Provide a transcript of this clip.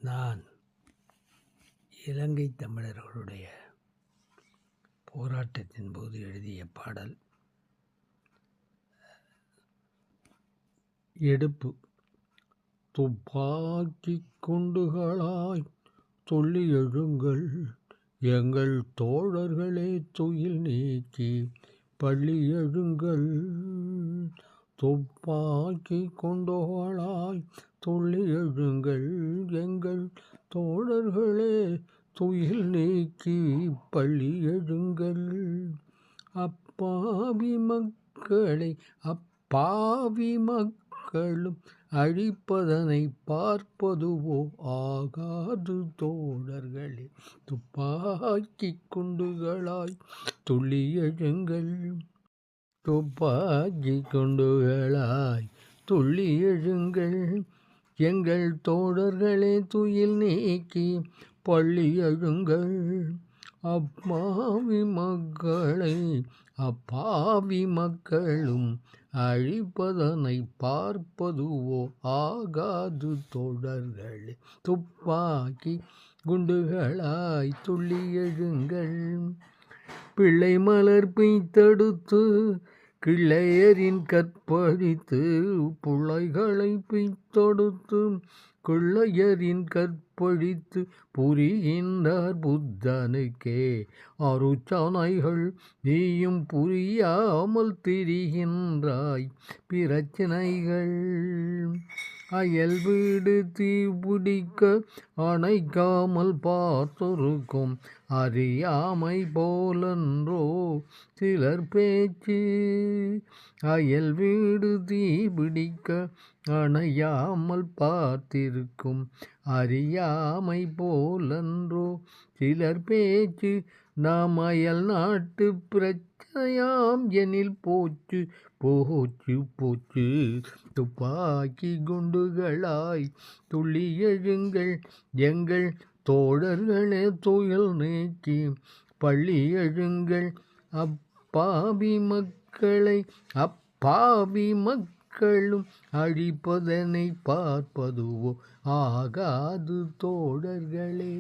நான் இலங்கை தமிழர்களுடைய போராட்டத்தின் போது எழுதிய பாடல். எடுப்பு. துப்பாக்கி குண்டுகளாய் துள்ளி எழுங்கள், எங்கள் தோழர்களே துயில் நீக்கி பள்ளி எழுங்கள். துப்பாக்கி குண்டுகளாய் துள்ளி எழுங்கள், எங்கள் தோழர்களே துயில் நீக்கி பள்ளி எழுங்கள். அப்பாவி மக்களும் அழிப்பதனை பார்ப்பதுவோ ஆகாது தோழர்களே. துப்பாக்கி குண்டுகளாய் துள்ளி எழுங்கள், துப்பாக்கி குண்டுகளாய் துள்ளி எழுங்கள், எங்கள் தோழர்களே துயில் நீக்கி பள்ளி எழுங்கள். அப்பாவி மக்களும் அழிப்பதனை பார்ப்பதுவோ ஆகாது தோழர்களே. துப்பாக்கி குண்டுகளாய் துள்ளி எழுங்கள். பிள்ளை மலர் பிய்த்தெடுத்து கிள்ளையரின் கற்பழித்து, பிள்ளைகளை பிய்த்தெடுத்து கிள்ளையரின் கற்பழித்து புரிகின்றார் புத்தனுக்கே அருச்சனைகள். நீயும் புரியாமல் திரிகின்றாய் பிரச்சனைகள். அயல் வீடு தீபிடிக்க அணைக்காமல் பார்த்திருக்கும் அறியாமை போலன்றோ சிலர் பேச்சு. அயல் வீடு தீபிடிக்க அணையாமல் பார்த்திருக்கும் அறியாமை போலன்றோ சிலர் பேச்சு. நாம் அயல் நாட்டு பிரச்சனையாம் எனில் போச்சு போச்சு போச்சு. துப்பாக்கி குண்டுகளாய் துள்ளி எழுங்கள், எங்கள் தோழர்களே துயில் நீக்கி பள்ளி எழுங்கள். அப்பாவி மக்களும் அழிப்பதனை பார்ப்பதுவோ ஆகாது தோழர்களே.